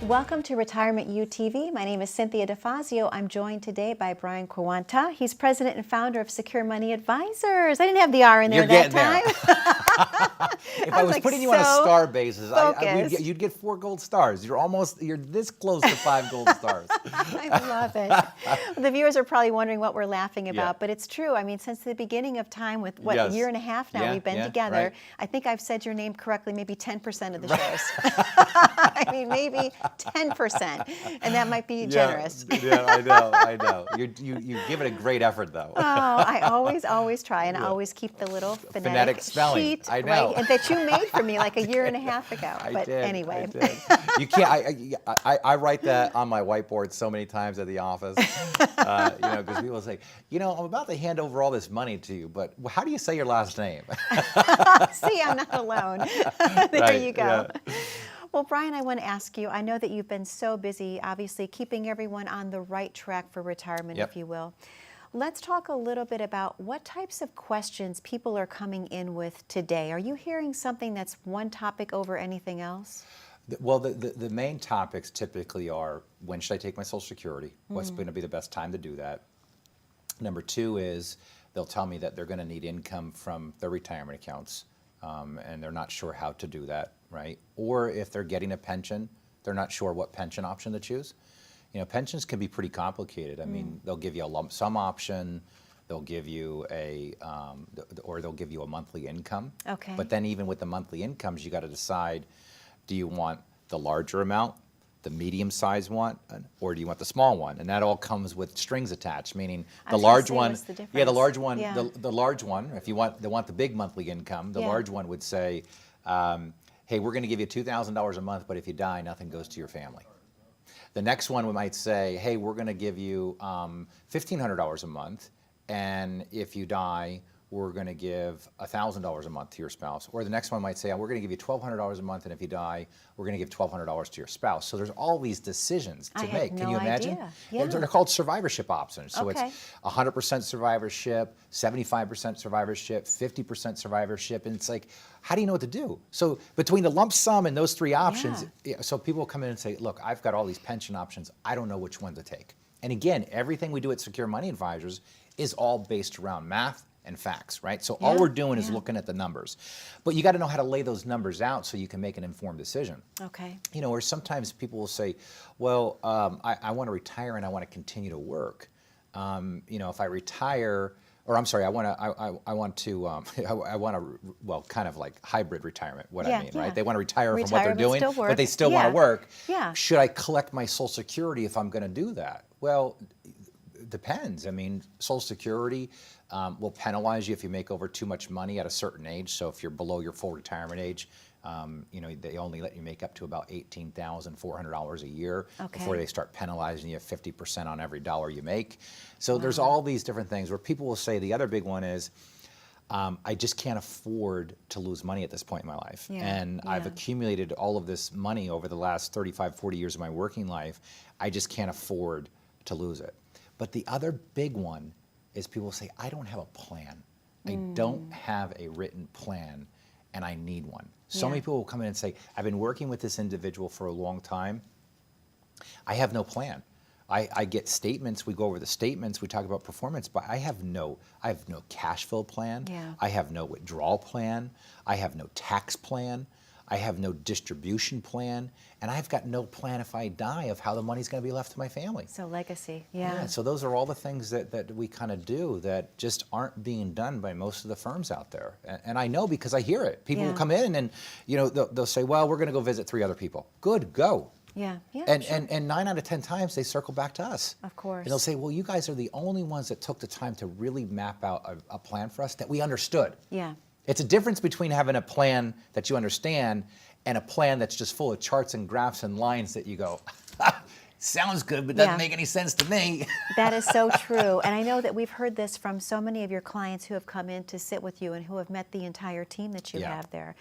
Welcome to Retirement UTV. My name is Cynthia DeFazio. I'm joined today by Brian Quaranta. He's president and founder of Secure Money Advisors. I didn't have the R in there that time. If I was putting you on a star basis, you'd get 4 gold stars. You're this close to 5 gold stars. I love it. Well, the viewers are probably wondering what we're laughing about, but it's true. I mean, since the beginning of time, with a year and a half now, we've been together. Right. I think I've said your name correctly maybe 10% of the shows. I mean, maybe 10%, and that might be generous. Yeah, I know. You give it a great effort, though. Oh, I always try, and I always keep the little phonetic spelling sheet, I know. Right, that you made for me like a year and a half ago. I did. Anyway, you can't. I write that on my whiteboard so many times at the office. Because people say, I'm about to hand over all this money to you, but how do you say your last name? See, I'm not alone. There you go. Yeah. Well, Brian, I want to ask you, I know that you've been so busy, obviously, keeping everyone on the right track for retirement, if you will. Let's talk a little bit about what types of questions people are coming in with today. Are you hearing something that's one topic over anything else? Well, the main topics typically are, when should I take my Social Security? What's going to be the best time to do that? Number 2 is, they'll tell me that they're going to need income from their retirement accounts, and they're not sure how to do that. Right? Or if they're getting a pension, they're not sure what pension option to choose. Pensions can be pretty complicated. I mean, they'll give you a lump sum option, they'll give you or they'll give you a monthly income. Okay. But then even with the monthly incomes, you got to decide, do you want the larger amount, the medium-sized one, or do you want the small one? And that all comes with strings attached, meaning the large one. The large one. Yeah. The large one. If they want the big monthly income, the large one would say, hey, we're going to give you $2,000 a month, but if you die, nothing goes to your family. The next one we might say, hey, we're going to give you $1,500 a month, and if you die, we're going to give $1,000 a month to your spouse. Or the next one might say, we're going to give you $1,200 a month, and if you die, we're going to give $1,200 to your spouse. So there's all these decisions to make. Can you imagine? Yeah. They're called survivorship options. So okay. It's 100% survivorship, 75% survivorship, 50% survivorship, and it's like, how do you know what to do? So between the lump sum and those 3 options, so people will come in and say, look, I've got all these pension options. I don't know which one to take. And again, everything we do at Secure Money Advisors is all based around math and facts, right? So all we're doing is looking at the numbers. But you got to know how to lay those numbers out so you can make an informed decision. Okay. Or sometimes people will say, well, I want to retire and I want to continue to work. If I retire, or I'm sorry, I want to, well, kind of like hybrid retirement, I mean, right? They want to retire from what they're doing, but they still want to work. Yeah. Should I collect my Social Security if I'm going to do that? Well, it depends. I mean, Social Security will penalize you if you make over too much money at a certain age. So if you're below your full retirement age, they only let you make up to about $18,400 a year before they start penalizing you 50% on every dollar you make. So there's all these different things where people will say, the other big one is, I just can't afford to lose money at this point in my life. And I've accumulated all of this money over the last 35, 40 years of my working life. I just can't afford to lose it. But the other big one is people say, I don't have a plan. I don't have a written plan, and I need one. So many people will come in and say, I've been working with this individual for a long time. I have no plan. I get statements, we go over the statements, we talk about performance, but I have no cash flow plan. I have no withdrawal plan. I have no tax plan. I have no distribution plan, and I've got no plan if I die of how the money's going to be left to my family. So legacy, So those are all the things that we kind of do that just aren't being done by most of the firms out there. And I know because I hear it. People will come in and they'll say, well, we're going to go visit 3 other people. Good, go. And 9 out of 10 times they circle back to us. Of course. And they'll say, well, you guys are the only ones that took the time to really map out a plan for us that we understood. It's a difference between having a plan that you understand and a plan that's just full of charts and graphs and lines that you go, sounds good, but doesn't make any sense to me. That is so true. And I know that we've heard this from so many of your clients who have come in to sit with you and who have met the entire team that you have there.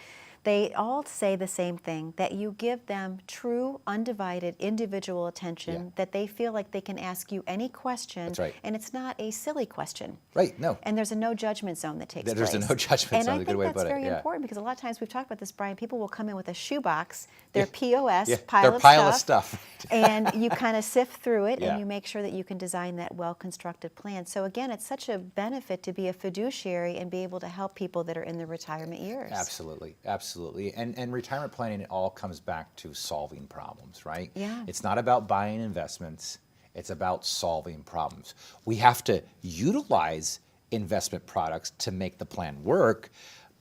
They all say the same thing, that you give them true, undivided, individual attention, that they feel like they can ask you any question, That's right. and it's not a silly question. Right, no. And there's a no judgment zone that takes There's place. a no judgment zone, And a good way I to think put that's it. very Yeah. important because a lot of times we've talked about this, Brian, people will come in with a shoebox, their POS, Yeah, pile, their of, pile of stuff, stuff. and you kind of sift through it Yeah. and you make sure that you can design that well-constructed plan. So again, it's such a benefit to be a fiduciary and be able to help people that are in their retirement years. Absolutely, absolutely. And retirement planning, it all comes back to solving problems, right? Yeah. It's not about buying investments, it's about solving problems. We have to utilize investment products to make the plan work,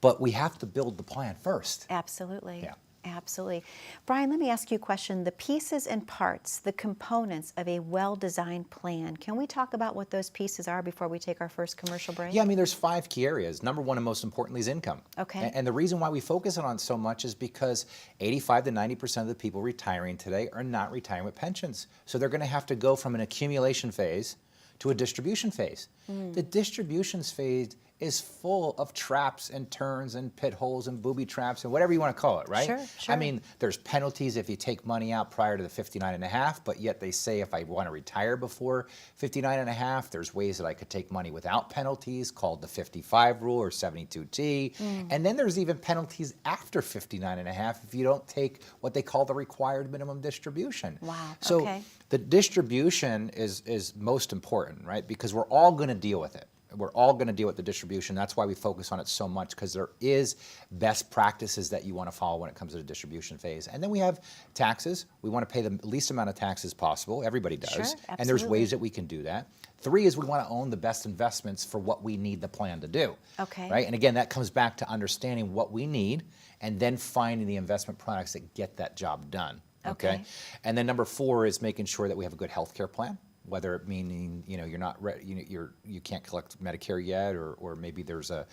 but we have to build the plan first. Absolutely. Yeah. Absolutely. Brian, let me ask you a question. The pieces and parts, the components of a well-designed plan, can we talk about what those pieces are before we take our first commercial break? Yeah, I mean, there's 5 key areas. Number one, and most importantly, is income. Okay. And the reason why we focus on it so much is because 85 to 90% of the people retiring today are not retiring with pensions. So they're going to have to go from an accumulation phase to a distribution phase. The distributions phase is full of traps and turns and pit holes and booby traps and whatever you want to call it, right? Sure, sure. I mean, there's penalties if you take money out prior to the 59 and a half, but yet they say if I want to retire before 59 and a half, there's ways that I could take money without penalties called the 55 rule or 72T. And then there's even penalties after 59 and a half if you don't take what they call the required minimum distribution. Wow, So okay. the distribution is most important, right? Because we're all going to deal with it. We're all going to deal with the distribution. That's why we focus on it so much, because there is best practices that you want to follow when it comes to the distribution phase. And then we have taxes. We want to pay the least amount of taxes possible. Everybody does. Sure, and there's absolutely. ways that we can do that. 3 is we want to own the best investments for what we need the plan to do. Okay. Right? And again, that comes back to understanding what we need and then finding the investment products that get that job done. Okay. And then number 4 is making sure that we have a good healthcare plan. Whether it meaning you're not you can't collect Medicare yet, or maybe there's a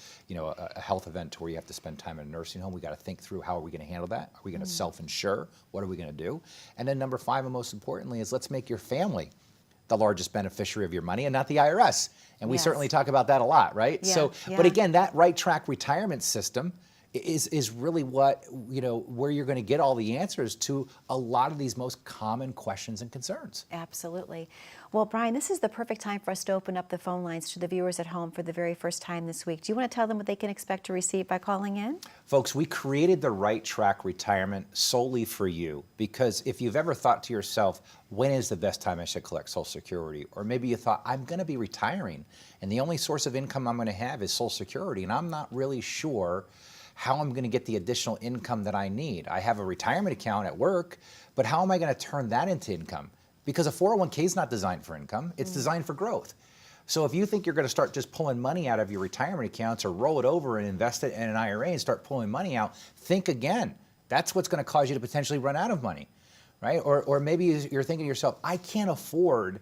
health event where you have to spend time in a nursing home. We got to think through how are we going to handle that. Are we going to self-insure? What are we going to do? And then number 5, and most importantly, is let's make your family the largest beneficiary of your money and not the IRS. And we Yes. certainly talk about that a lot, right? Yeah, So, yeah. but again, that right track retirement system is really what where you're going to get all the answers to a lot of these most common questions and concerns. Absolutely. Well, Brian, this is the perfect time for us to open up the phone lines to the viewers at home for the very first time this week. Do you want to tell them what they can expect to receive by calling in? Folks, we created the Right Track Retirement solely for you, because if you've ever thought to yourself, when is the best time I should collect Social Security? Or maybe you thought, I'm going to be retiring and the only source of income I'm going to have is Social Security, and I'm not really sure how I'm going to get the additional income that I need. I have a retirement account at work, but how am I going to turn that into income? Because a 401k is not designed for income, it's designed for growth. So if you think you're going to start just pulling money out of your retirement accounts or roll it over and invest it in an IRA and start pulling money out, think again. That's what's going to cause you to potentially run out of money, right? Or maybe you're thinking to yourself, I can't afford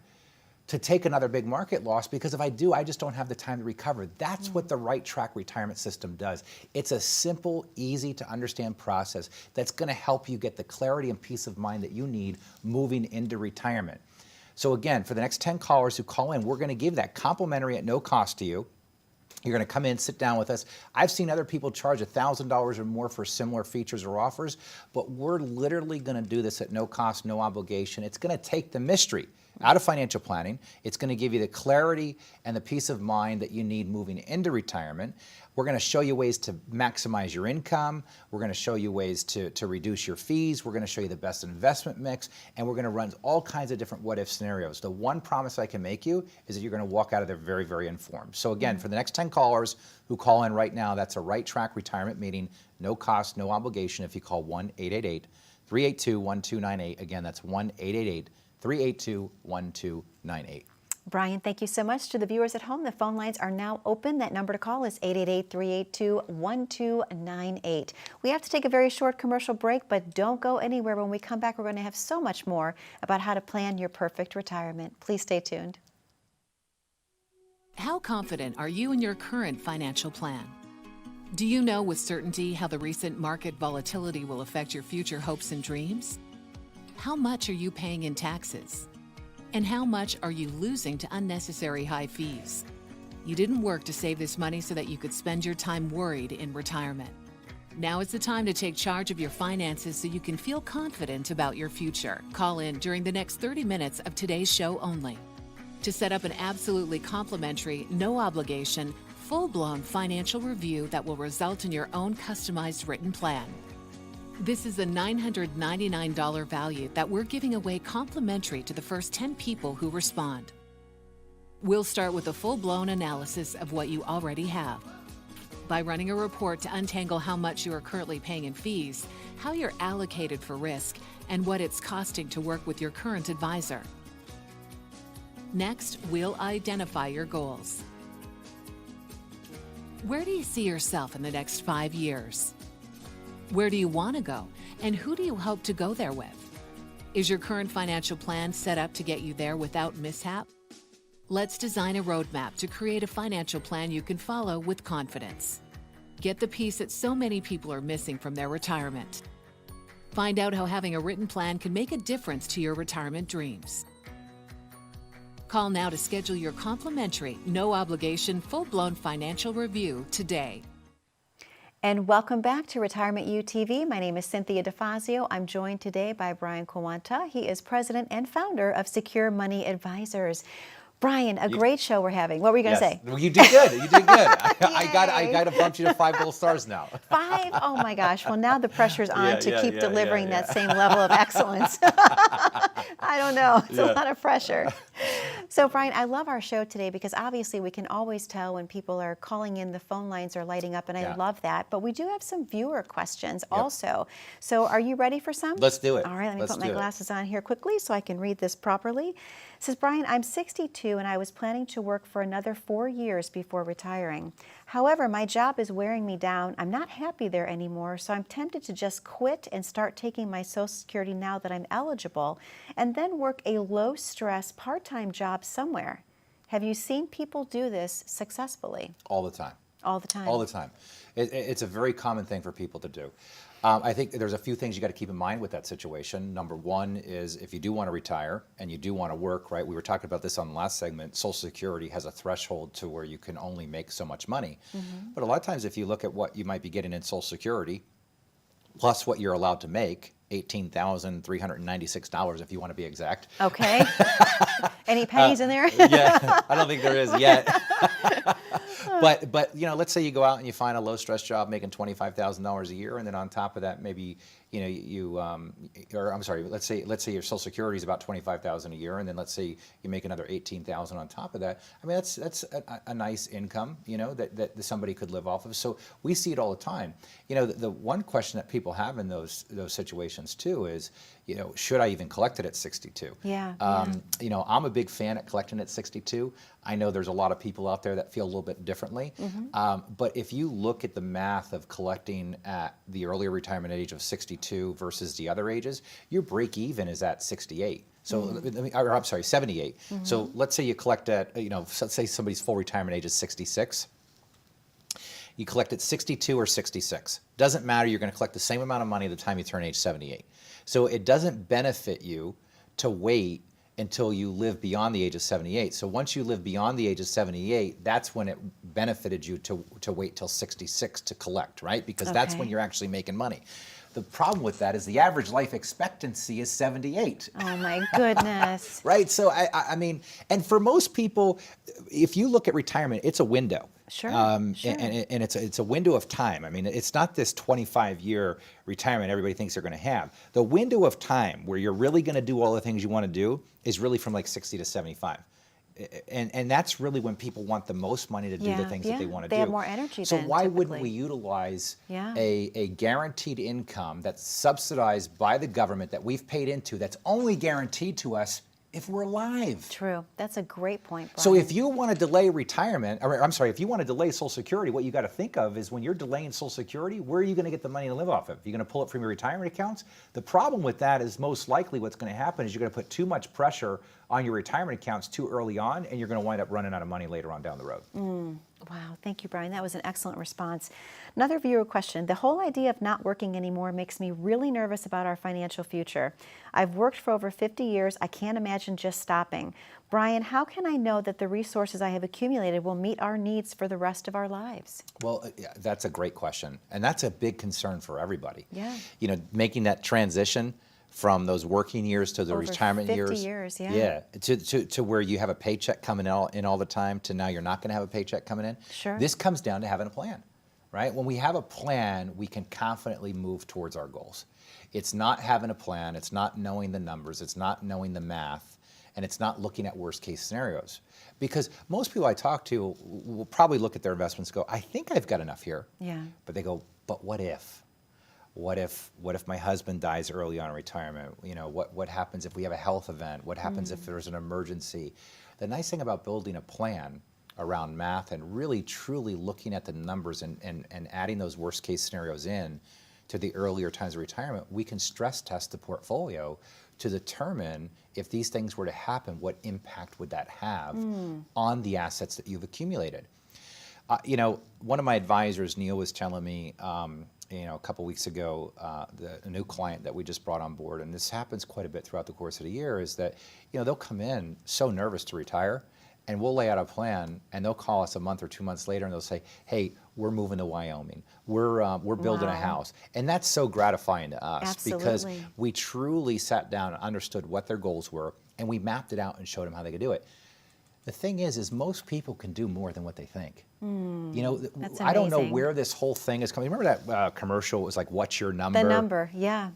to take another big market loss, because if I do, I just don't have the time to recover. That's what the Right Track Retirement System does. It's a simple, easy to understand process that's going to help you get the clarity and peace of mind that you need moving into retirement. So again, for the next 10 callers who call in, we're going to give that complimentary at no cost to you. You're going to come in, sit down with us. I've seen other people charge $1,000 or more for similar features or offers, but we're literally going to do this at no cost, no obligation. It's going to take the mystery out of financial planning. It's going to give you the clarity and the peace of mind that you need moving into retirement. We're going to show you ways to maximize your income. We're going to show you ways to reduce your fees. We're going to show you the best investment mix, and we're going to run all kinds of different what-if scenarios. The one promise I can make you is that you're going to walk out of there very, very informed. So again, for the next 10 callers who call in right now, that's a Right Track Retirement meeting, no cost, no obligation, if you call 1-888-382-1298. Again, that's 1-888-382-1298. Brian, thank you so much. To the viewers at home, the phone lines are now open. That number to call is 888-382-1298. We have to take a very short commercial break, but don't go anywhere. When we come back, we're going to have so much more about how to plan your perfect retirement. Please stay tuned. How confident are you in your current financial plan? Do you know with certainty how the recent market volatility will affect your future hopes and dreams? How much are you paying in taxes? And how much are you losing to unnecessary high fees? You didn't work to save this money so that you could spend your time worried in retirement. Now is the time to take charge of your finances so you can feel confident about your future. Call in during the next 30 minutes of today's show only to set up an absolutely complimentary, no obligation, full-blown financial review that will result in your own customized written plan. This is a $999 value that we're giving away complimentary to the first 10 people who respond. We'll start with a full-blown analysis of what you already have by running a report to untangle how much you are currently paying in fees, how you're allocated for risk, and what it's costing to work with your current advisor. Next, we'll identify your goals. Where do you see yourself in the next 5 years? Where do you want to go, and who do you hope to go there with? Is your current financial plan set up to get you there without mishap? Let's design a roadmap to create a financial plan you can follow with confidence. Get the piece that so many people are missing from their retirement. Find out how having a written plan can make a difference to your retirement dreams. Call now to schedule your complimentary, no obligation, full-blown financial review today. And welcome back to Retirement U TV. My name is Cynthia DeFazio. I'm joined today by Brian Quaranta. He is president and founder of Secure Money Advisors. Brian, a great show we're having. What were you going to say? Well, you did good. You did good. I got to bump you to 5 gold stars now. 5? Oh my gosh. Well, now the pressure's on to keep delivering that same level of excellence. I don't know. It's a lot of pressure. So, Brian, I love our show today because obviously we can always tell when people are calling in, the phone lines are lighting up, and I love that. But we do have some viewer questions also. So are you ready for some? Let's do it. All right, let me put my glasses on here quickly so I can read this properly. It says, Brian, I'm 62 and I was planning to work for another 4 years before retiring. However, my job is wearing me down. I'm not happy there anymore, so I'm tempted to just quit and start taking my Social Security now that I'm eligible, and then work a low-stress part-time job somewhere. Have you seen people do this successfully? All the time. All the time? All the time. It's a very common thing for people to do. I think there's a few things you got to keep in mind with that situation. Number one is if you do want to retire and you do want to work, right? We were talking about this on the last segment. Social Security has a threshold to where you can only make so much money. But a lot of times if you look at what you might be getting in Social Security, plus what you're allowed to make, $18,396 if you want to be exact. Okay. Any pennies in there? Yeah, I don't think there is yet. But you know, let's say you go out and you find a low stress job making $25,000 a year, and then on top of that, maybe let's say your Social Security is about $25,000 a year, and then let's say you make another $18,000 on top of that. I mean, that's a nice income, you know, that somebody could live off of. So we see it all the time. You know, the one question that people have in those situations too is, you know, should I even collect it at 62? Yeah. You know, I'm a big fan at collecting at 62. I know there's a lot of people out there that feel a little bit differently. But if you look at the math of collecting at the earlier retirement age of 62 versus the other ages, your break even is at 68. So, I'm sorry, 78. So let's say you collect at, you know, let's say somebody's full retirement age is 66. You collect at 62 or 66. Doesn't matter, you're going to collect the same amount of money at the time you turn age 78. So it doesn't benefit you to wait until you live beyond the age of 78. So once you live beyond the age of 78, that's when it benefited you to wait till 66 to collect, right? Because that's when you're actually making money. The problem with that is the average life expectancy is 78. Oh my goodness. Right, so I mean, and for most people, if you look at retirement, it's a window. Sure, sure. And it's a window of time. I mean, it's not this 25-year retirement everybody thinks they're going to have. The window of time where you're really going to do all the things you want to do is really from like 60 to 75. And that's really when people want the most money to do the things that they want to do. They have more energy so then, why typically. wouldn't we utilize a guaranteed income that's subsidized by the government that we've paid into, that's only guaranteed to us if we're alive? True. That's a great point, Brian. So if you want to delay retirement, or I'm sorry, if you want to delay Social Security, what you got to think of is when you're delaying Social Security, where are you going to get the money to live off of? You're going to pull it from your retirement accounts? The problem with that is most likely what's going to happen is you're going to put too much pressure on your retirement accounts too early on, and you're going to wind up running out of money later on down the road. Wow, thank you, Brian. That was an excellent response. Another viewer question. The whole idea of not working anymore makes me really nervous about our financial future. I've worked for over 50 years. I can't imagine just stopping. Brian, how can I know that the resources I have accumulated will meet our needs for the rest of our lives? Well, yeah, that's a great question. And that's a big concern for everybody. Yeah. You know, making that transition from those working years to the Over retirement 50 years. years, yeah. Yeah, to where you have a paycheck coming in all the time to now you're not going to have a paycheck coming in. Sure. This comes down to having a plan, right? When we have a plan, we can confidently move towards our goals. It's not having a plan, it's not knowing the numbers, it's not knowing the math, and it's not looking at worst case scenarios. Because most people I talk to will probably look at their investments and go, I think I've got enough here. Yeah. But they go, but what if? What if my husband dies early on in retirement? You know, what happens if we have a health event? What happens if there's an emergency? The nice thing about building a plan around math and really truly looking at the numbers and adding those worst case scenarios in to the earlier times of retirement, we can stress test the portfolio to determine if these things were to happen, what impact would that have on the assets that you've accumulated. You know, one of my advisors, Neil, was telling me, you know, a couple weeks ago, a new client that we just brought on board, and this happens quite a bit throughout the course of the year, is that, you know, they'll come in so nervous to retire, and we'll lay out a plan, and they'll call us a month or 2 months later, and they'll say, hey, we're moving to Wyoming. We're building a house. And that's so gratifying to us. Absolutely. Because we truly sat down and understood what their goals were, and we mapped it out and showed them how they could do it. The thing is most people can do more than what they think. You know, That's I don't know amazing. where this whole thing is coming. Remember that commercial? It was like, what's your number? The number, yeah.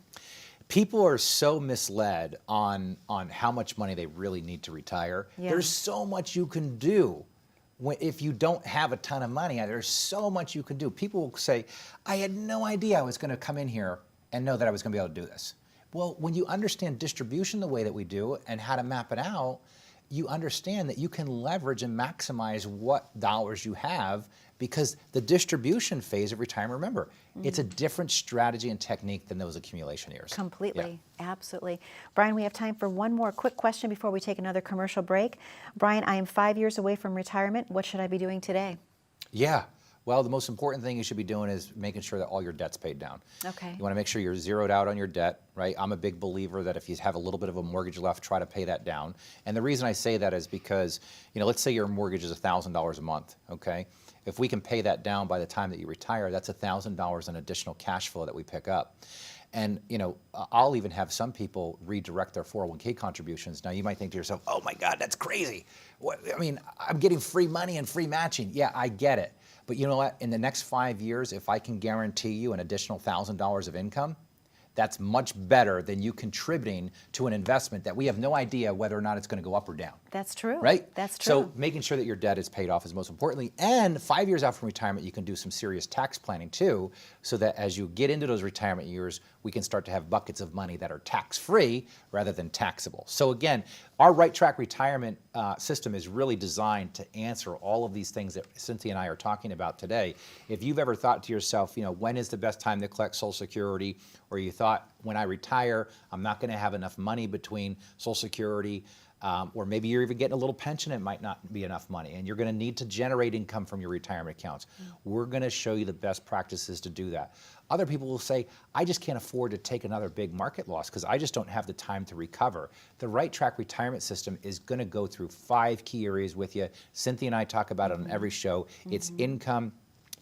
People are so misled on how much money they really need to retire. Yeah. There's so much you can do. If you don't have a ton of money, there's so much you can do. People will say, I had no idea I was going to come in here and know that I was going to be able to do this. Well, when you understand distribution the way that we do and how to map it out, you understand that you can leverage and maximize what dollars you have, because the distribution phase of retirement, remember, it's a different strategy and technique than those accumulation years. Completely, absolutely. Brian, we have time for one more quick question before we take another commercial break. Brian, I am 5 years away from retirement. What should I be doing today? Yeah. Well, the most important thing you should be doing is making sure that all your debt's paid down. Okay. You want to make sure you're zeroed out on your debt, right? I'm a big believer that if you have a little bit of a mortgage left, try to pay that down. And the reason I say that is because, you know, let's say your mortgage is $1,000 a month, okay? If we can pay that down by the time that you retire, that's $1,000 in additional cash flow that we pick up. And, you know, I'll even have some people redirect their 401k contributions. Now, you might think to yourself, oh my God, that's crazy. I mean, I'm getting free money and free matching. Yeah, I get it. But you know what? In the next 5 years, if I can guarantee you an additional $1,000 of income, that's much better than you contributing to an investment that we have no idea whether or not it's going to go up or down. That's true. Right? That's true. So making sure that your debt is paid off is most importantly. And 5 years out from retirement, you can do some serious tax planning too, so that as you get into those retirement years, we can start to have buckets of money that are tax-free rather than taxable. So again, our Right Track retirement system is really designed to answer all of these things that Cynthia and I are talking about today. If you've ever thought to yourself, you know, when is the best time to collect Social Security, or you thought, when I retire, I'm not going to have enough money between Social Security, or maybe you're even getting a little pension, it might not be enough money, and you're going to need to generate income from your retirement accounts. We're going to show you the best practices to do that. Other people will say, I just can't afford to take another big market loss because I just don't have the time to recover. The Right Track retirement system is going to go through 5 key areas with you. Cynthia and I talk about it on every show. It's income,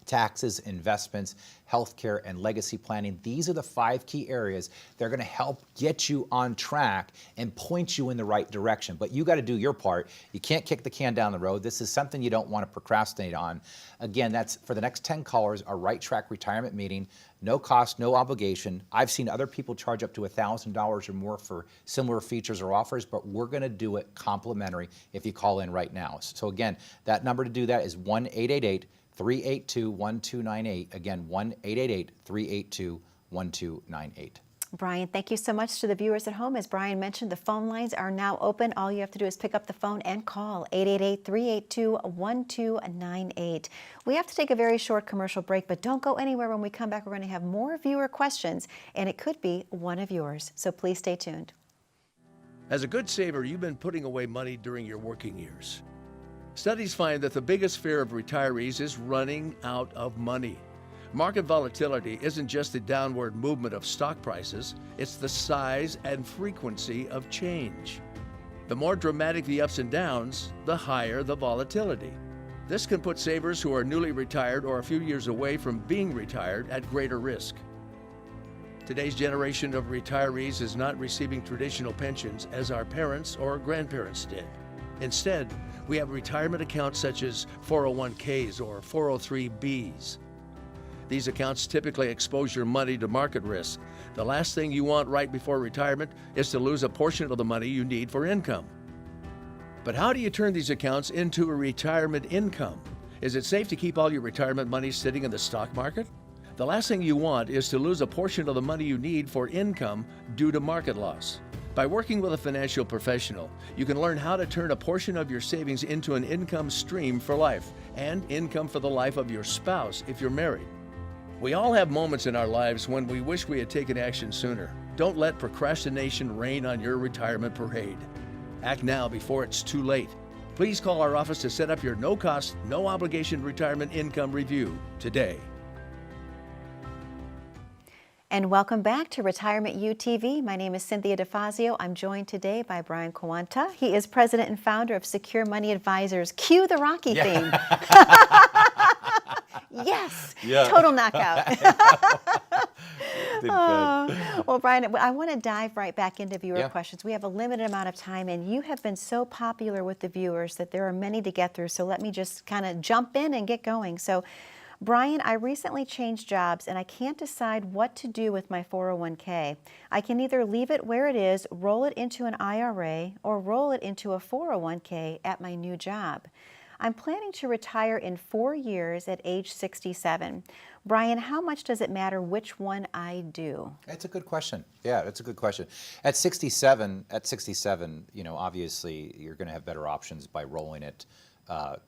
taxes, investments, healthcare, and legacy planning. These are the 5 key areas that are going to help get you on track and point you in the right direction. But you got to do your part. You can't kick the can down the road. This is something you don't want to procrastinate on. Again, that's for the next 10 callers, our Right Track retirement meeting. No cost, no obligation. I've seen other people charge up to $1,000 or more for similar features or offers, but we're going to do it complimentary if you call in right now. So again, that number to do that is 1-888-382-1298. Again, 1-888-382-1298. Brian, thank you so much to the viewers at home. As Brian mentioned, the phone lines are now open. All you have to do is pick up the phone and call 888-382-1298. We have to take a very short commercial break, but don't go anywhere. When we come back, we're going to have more viewer questions, and it could be one of yours. So please stay tuned. As a good saver, you've been putting away money during your working years. Studies find that the biggest fear of retirees is running out of money. Market volatility isn't just the downward movement of stock prices, it's the size and frequency of change. The more dramatic the ups and downs, the higher the volatility. This can put savers who are newly retired or a few years away from being retired at greater risk. Today's generation of retirees is not receiving traditional pensions as our parents or grandparents did. Instead, we have retirement accounts such as 401ks or 403bs. These accounts typically expose your money to market risk. The last thing you want right before retirement is to lose a portion of the money you need for income. But how do you turn these accounts into a retirement income? Is it safe to keep all your retirement money sitting in the stock market? The last thing you want is to lose a portion of the money you need for income due to market loss. By working with a financial professional, you can learn how to turn a portion of your savings into an income stream for life and income for the life of your spouse if you're married. We all have moments in our lives when we wish we had taken action sooner. Don't let procrastination reign on your retirement parade. Act now before it's too late. Please call our office to set up your no-cost, no-obligation retirement income review today. And welcome back to Retirement UTV. My name is Cynthia DeFazio. I'm joined today by Brian Quaranta. He is president and founder of Secure Money Advisors. Cue the Rocky theme. Yes, total knockout. Well, Brian, I want to dive right back into viewer questions. We have a limited amount of time, and you have been so popular with the viewers that there are many to get through. So let me just kind of jump in and get going. So, Brian, I recently changed jobs, and I can't decide what to do with my 401k. I can either leave it where it is, roll it into an IRA, or roll it into a 401k at my new job. I'm planning to retire in 4 years at age 67. Brian, how much does it matter which one I do? That's a good question. Yeah, that's a good question. At 67, you know, obviously you're going to have better options by rolling it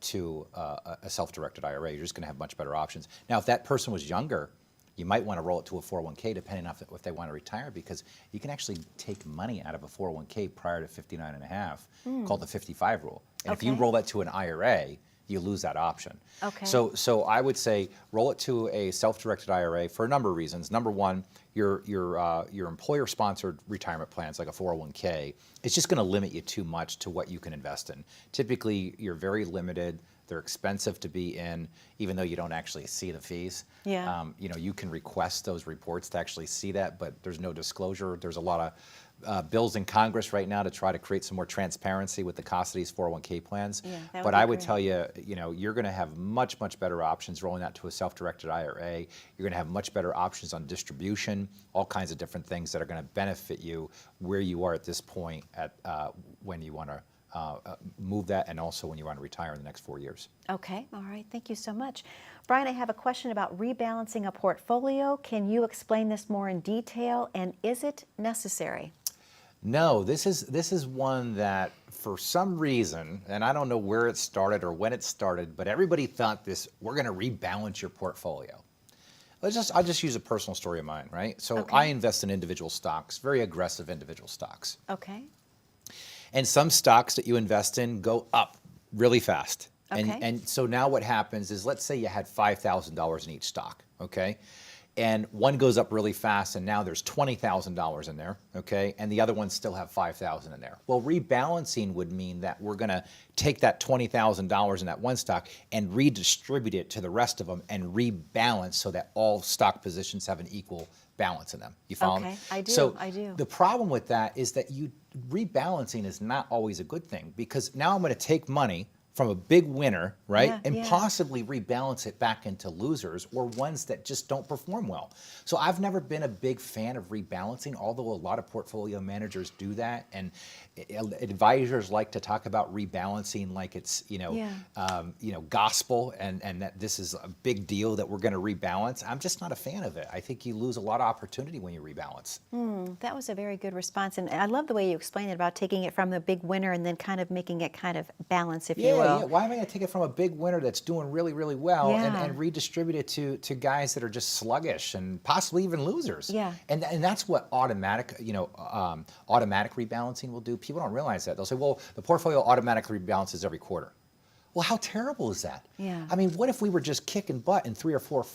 to a self-directed IRA. You're just going to have much better options. Now, if that person was younger, you might want to roll it to a 401k depending on if they want to retire, because you can actually take money out of a 401k prior to 59 and a half, called the 55 rule. And if you roll that to an IRA, you lose that option. Okay. So I would say roll it to a self-directed IRA for a number of reasons. Number one, your employer-sponsored retirement plans like a 401k, it's just going to limit you too much to what you can invest in. Typically, you're very limited. They're expensive to be in, even though you don't actually see the fees. Yeah. You know, you can request those reports to actually see that, but there's no disclosure. There's a lot of bills in Congress right now to try to create some more transparency with the cost of these 401k plans. Yeah, but I would tell you, you know, you're going to have much better options rolling that to a self-directed IRA. You're going to have much better options on distribution, all kinds of different things that are going to benefit you where you are at this point at when you want to move that, and also when you want to retire in the next 4 years. Okay, all right, thank you so much. Brian, I have a question about rebalancing a portfolio. Can you explain this more in detail, and is it necessary? No, this is one that for some reason, and I don't know where it started or when it started, but everybody thought this, we're going to rebalance your portfolio. I'll just use a personal story of mine, right? So I invest in individual stocks, very aggressive individual stocks. Okay. And some stocks that you invest in go up really fast. Okay. And so now what happens is, let's say you had $5,000 in each stock, okay? And one goes up really fast, and now there's $20,000 in there, okay? And the other ones still have $5,000 in there. Well, rebalancing would mean that we're gonna take that $20,000 in that one stock and redistribute it to the rest of them and rebalance so that all stock positions have an equal balance in them. You follow me? Okay, I do, So I do. the problem with that is that rebalancing is not always a good thing, because now I'm going to take money from a big winner, right, Yeah, and yeah. possibly rebalance it back into losers or ones that just don't perform well. So I've never been a big fan of rebalancing, although a lot of portfolio managers do that, and advisors like to talk about rebalancing like it's gospel, and that this is a big deal that we're going to rebalance. I'm just not a fan of it. I think you lose a lot of opportunity when you rebalance. That was a very good response, and I love the way you explained it about taking it from the big winner and then kind of making it kind of balance, if you will. well. Yeah, why am I going to take it from a big winner that's doing really, really well Yeah. and redistribute it to guys that are just sluggish and possibly even losers? Yeah. And that's what automatic rebalancing will do. People don't realize that. They'll say, well, the portfolio automatically rebalances every quarter. Well, how terrible is that? Yeah. I mean, what if we were just kicking butt in 3 or 4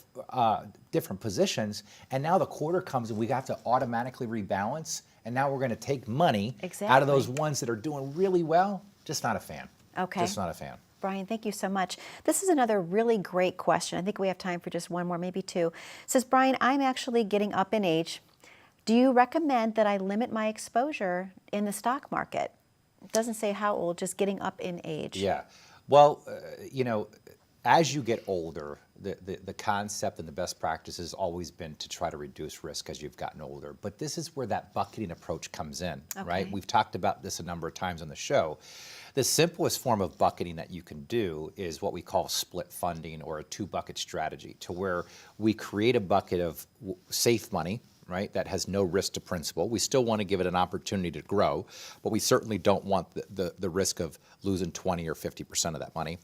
different positions, and now the quarter comes and we have to automatically rebalance, and now we're going to take money out of those ones that are doing really well? Just not a fan. Okay. Just not a fan. Brian, thank you so much. This is another really great question. I think we have time for just one more, maybe two. It says, Brian, I'm actually getting up in age. Do you recommend that I limit my exposure in the stock market? It doesn't say how old, just getting up in age. Yeah. Well, as you get older, the concept and the best practice has always been to try to reduce risk as you've gotten older. But this is where that bucketing approach comes in, right? We've talked about this a number of times on the show. The simplest form of bucketing that you can do is what we call split funding, or a 2-bucket strategy, to where we create a bucket of safe money, right, that has no risk to principal. We still want to give it an opportunity to grow, but we certainly don't want the risk of losing 20 or 50% of that money.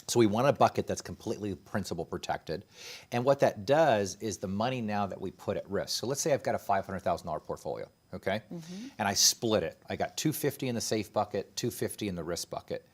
So we want a bucket that's completely principal protected. And what that does is the money now that we put at risk. So let's say I've got a $500,000 portfolio, okay? And I split it. I got $250 in the safe bucket, $250 in the risk bucket.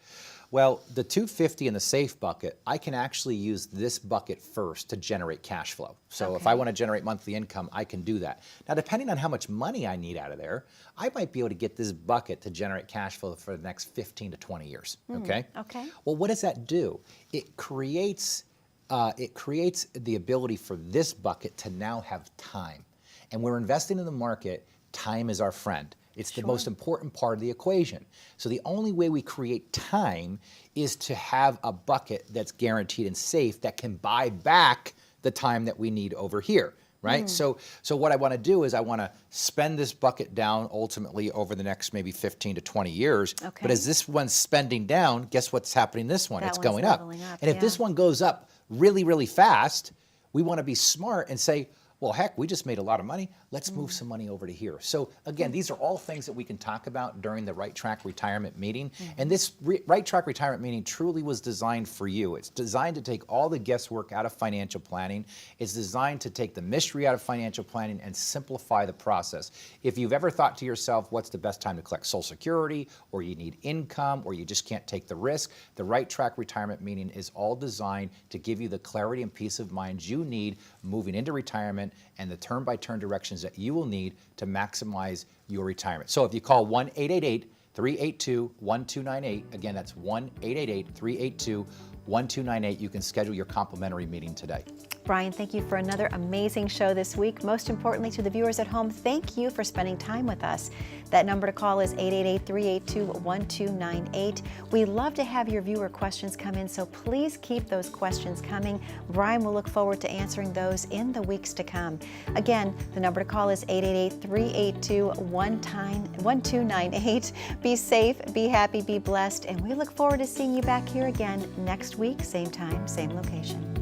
Well, the $250 in the safe bucket, I can actually use this bucket first to generate cash flow. So if I want to generate monthly income, I can do that. Now, depending on how much money I need out of there, I might be able to get this bucket to generate cash flow for the next 15 to 20 years, okay? Okay. Well, what does that do? It creates the ability for this bucket to now have time. And we're investing in the market, time is our friend. It's the most important part of the equation. So the only way we create time is to have a bucket that's guaranteed and safe that can buy back the time that we need over here, right? So what I want to do is I want to spend this bucket down ultimately over the next maybe 15 to 20 years. But as this one's spending down, guess what's happening this one? It's going up. And if this one goes up really, really fast, we want to be smart and say, well, heck, we just made a lot of money. Let's move some money over to here. So again, these are all things that we can talk about during the Right Track Retirement Meeting. And this Right Track Retirement Meeting truly was designed for you. It's designed to take all the guesswork out of financial planning. It's designed to take the mystery out of financial planning and simplify the process. If you've ever thought to yourself, what's the best time to collect Social Security, or you need income, or you just can't take the risk, the Right Track Retirement Meeting is all designed to give you the clarity and peace of mind you need moving into retirement, and the turn-by-turn directions that you will need to maximize your retirement. So if you call 1-888-382-1298, again, that's 1-888-382-1298, you can schedule your complimentary meeting today. Brian, thank you for another amazing show this week. Most importantly, to the viewers at home, thank you for spending time with us. That number to call is 888-382-1298. We love to have your viewer questions come in, so please keep those questions coming. Brian will look forward to answering those in the weeks to come. Again, the number to call is 888-382-1298. Be safe, be happy, be blessed, and we look forward to seeing you back here again next week, same time, same location.